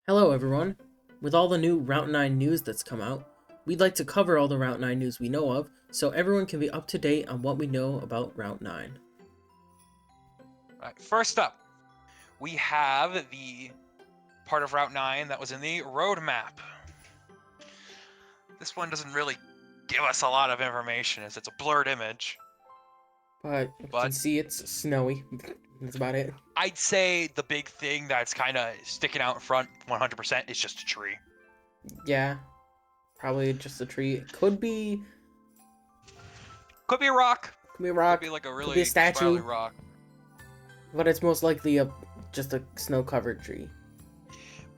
Hello everyone. With all the new Route 9 news that's come out, we'd like to cover all the Route 9 news we know of so everyone can be up to date on what we know about Route 9. Right, first up, we have the part of Route 9 that was in the roadmap. This one doesn't really give us a lot of information as it's a blurred image, But you can but see it's snowy. That's about it. I'd say the big thing that's kind of sticking out in front 100% is just a tree. Yeah, probably just a tree. It could be Could be a rock, a could rock, be like a could be a really spirally statue, rock, but it's most likely just a snow-covered tree.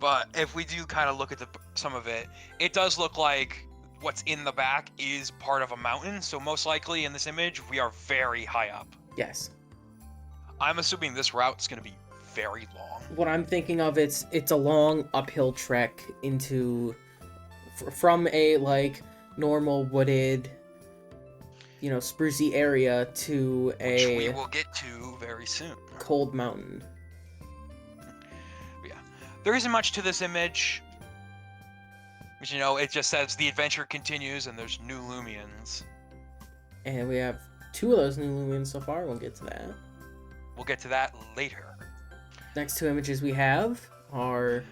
but if we do kind of look at some of it, it does look like what's in the back is part of a mountain, so most likely in this image we are very high up. Yes. I'm assuming this route's going to be very long. What I'm thinking of, it's a long uphill trek into from a normal wooded, sprucey area to Which we a will get to very soon. cold mountain. But yeah, there isn't much to this image. But, it just says the adventure continues and there's new Lumians. And we have two of those new Lumians so far. We'll get to that. We'll get to that later. Next two images we have are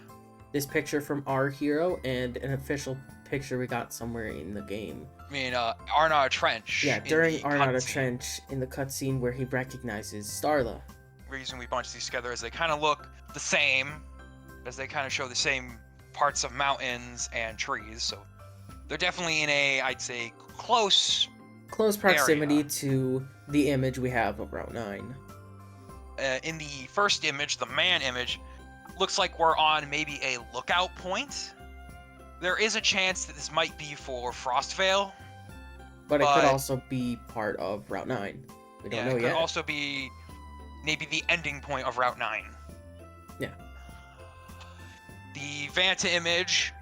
this picture from our hero and an official picture we got somewhere in the game. I mean, Arnott Trench. Yeah, during Arnott Trench in the cutscene where he recognizes Starla. The reason we bunch these together is they kind of look the same, as they kind of show the same parts of mountains and trees. So they're definitely in a, I'd say, close proximity area to the image we have of Route 9. In the first image, the man image, looks like we're on maybe a lookout point. There is a chance that this might be for Frostvale. But it could also be part of Route 9. We don't know yet. It could also be maybe the ending point of Route 9. Yeah. The Vanta image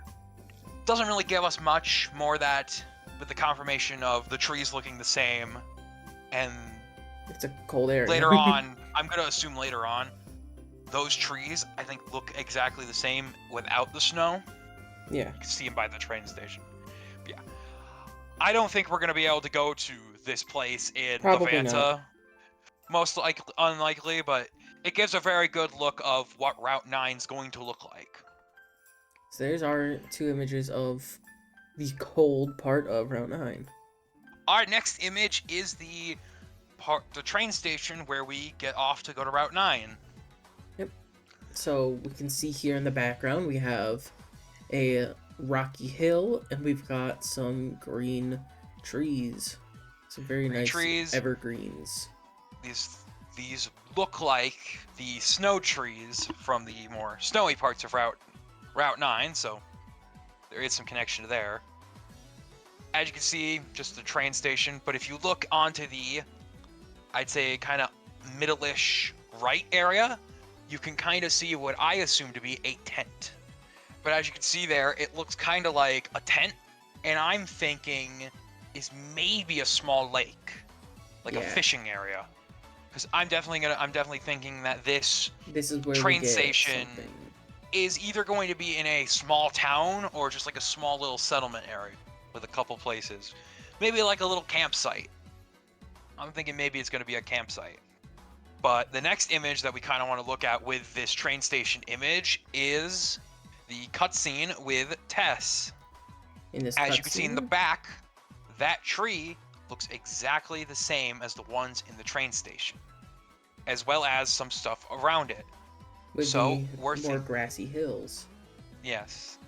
doesn't really give us much more that with the confirmation of the trees looking the same, and it's a cold area. Later on, I'm going to assume later on, those trees, I think, look exactly the same without the snow. Yeah. You can see them by the train station. But yeah. I don't think we're going to be able to go to this place in Probably the Vanta. Not. Most likely, unlikely, but it gives a very good look of what Route 9 is going to look like. So there's our two images of the cold part of Route 9. Our next image is the train station where we get off to go to Route 9. Yep. So we can see here in the background we have a rocky hill and we've got some green trees. Some very nice trees. Evergreens. These look like the snow trees from the more snowy parts of Route 9, so there is some connection there. As you can see, just the train station, but if you look onto the, I'd say, kind of middle-ish right area, you can kind of see what I assume to be a tent. But as you can see there, it looks kind of like a tent, and I'm thinking is maybe a small lake, like a fishing area. Because I'm definitely thinking that this is where train station is either going to be in a small town or just like a small little settlement area with a couple places. Maybe like a little campsite. I'm thinking maybe it's going to be a campsite. But the next image that we kind of want to look at with this train station image is the cutscene with Tess. As you can see in the back, that tree looks exactly the same as the ones in the train station, as well as some stuff around it. With the more grassy hills. Yes.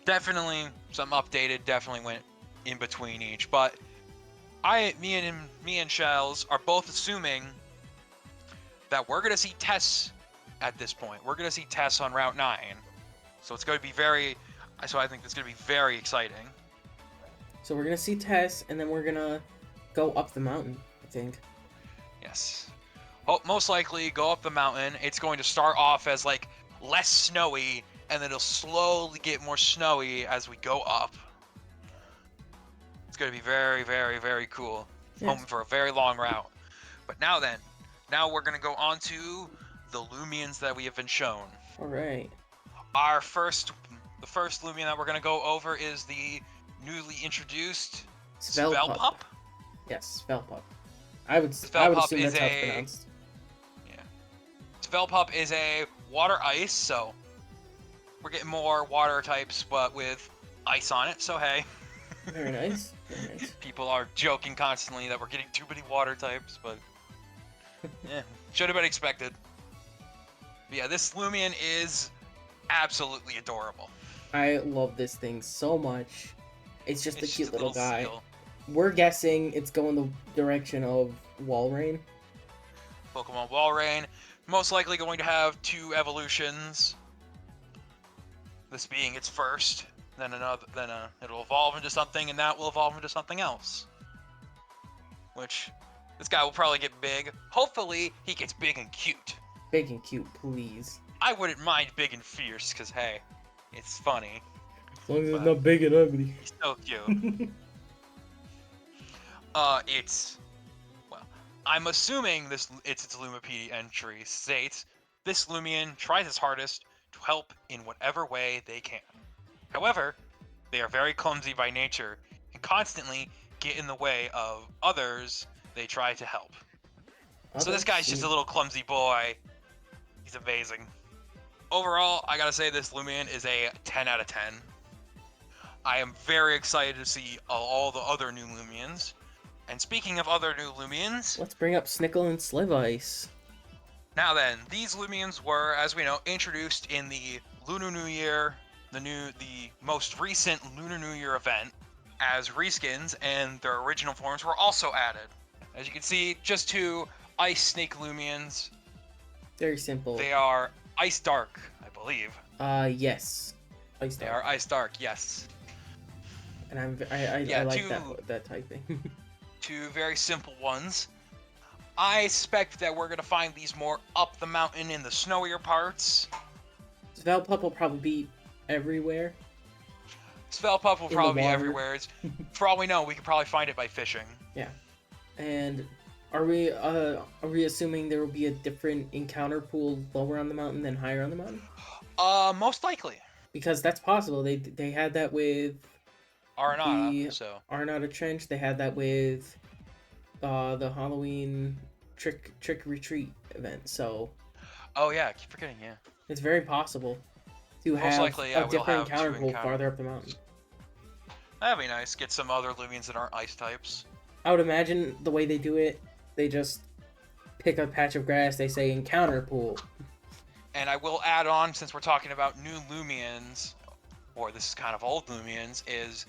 Definitely some updated, definitely went in between each, but me and Shells are both assuming that we're gonna see Tess at this point. We're gonna see Tess on Route 9. So it's gonna be I think it's gonna be very exciting. So we're gonna see Tess and then we're gonna go up the mountain, I think. Yes. Well, most likely go up the mountain. It's going to start off as like less snowy, and then it'll slowly get more snowy as we go up. It's going to be very, very, very cool. Yes. Home for a very long route. But now we're going to go on to the Lumians that we have been shown. All right. The first Lumian that we're gonna go over is the newly introduced Svelpup. Svelpup. Yes, Svelpup. I would Svelpup assume is that's how it's pronounced. Yeah. Svelpup is a water ice, so we're getting more water types, but with ice on it. So hey. Very nice. Very nice. People are joking constantly that we're getting too many water types, but yeah, should have been expected. But yeah, this Lumian is absolutely adorable. I love this thing so much. It's just a cute little guy. Seal. We're guessing it's going the direction of Walrein. Pokemon Walrein, most likely going to have 2 evolutions. This being its first, then it'll evolve into something, and that will evolve into something else. Which, this guy will probably get big. Hopefully, he gets big and cute. Big and cute, please. I wouldn't mind big and fierce, because hey, it's funny. As long as it's not big and ugly. He's so cute. I'm assuming it's its Lumipedia entry states, this Lumian tries its hardest to help in whatever way they can. However, they are very clumsy by nature and constantly get in the way of others they try to help. So this guy's just a little clumsy boy. He's amazing. Overall, I gotta say this Lumian is a 10 out of 10. I am very excited to see all the other new Lumians. And speaking of other new Lumians, let's bring up Snickle and Slivice. Now then, these Lumians were, as we know, introduced in the Lunar New Year, the most recent Lunar New Year event, as reskins, and their original forms were also added. As you can see, just 2 Ice Snake Lumians. Very simple. They are Ice Dark, I believe. Yes. Ice Dark. They are Ice Dark, yes. And I like that typing. 2 very simple ones. I expect that we're going to find these more up the mountain in the snowier parts. Svelpup will probably be everywhere. Svelpup will probably be everywhere. For all we know, we could probably find it by fishing. Yeah. And are we assuming there will be a different encounter pool lower on the mountain than higher on the mountain? Most likely. Because that's possible. They had that with Arnata Trench. They had that with the Halloween trick or treat event. So. Oh yeah, I keep forgetting. Yeah. It's very possible to have a different encounter pool farther up the mountain. That'd be nice. Get some other Lumians that aren't ice types. I would imagine the way they do it, they just pick a patch of grass. They say encounter pool. And I will add on, since we're talking about new Lumians, or this is kind of old Lumians, is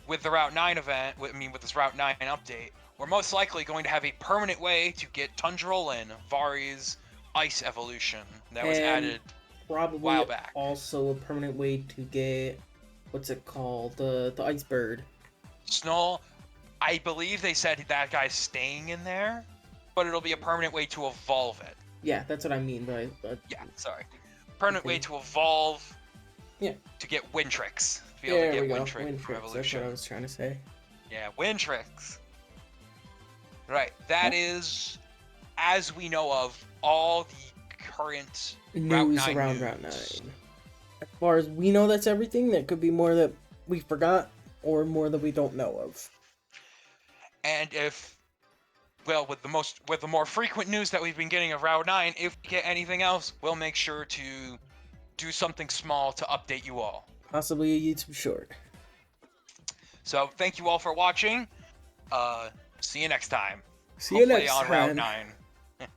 with the Route 9 event, with this Route 9 update, we're most likely going to have a permanent way to get Tundrolin, Vari's Ice evolution that was added probably a while back. Also a permanent way to get, what's it called, the Ice Bird. Snow, I believe they said that guy's staying in there, but it'll be a permanent way to evolve it. Yeah, that's what I mean. Yeah, sorry. Permanent way to evolve. Yeah. To get Wintrix. To be able to get Wintrix evolution. That's what I was trying to say. Yeah, Wintrix. Right. That is, as we know of, all the current news around Route 9. As far as we know, that's everything. There could be more that we forgot, or more that we don't know of. And with the more frequent news that we've been getting of Route 9, if we get anything else, we'll make sure to do something small to update you all. Possibly a YouTube short. So thank you all for watching. See you next time. See you next on time. Route 9.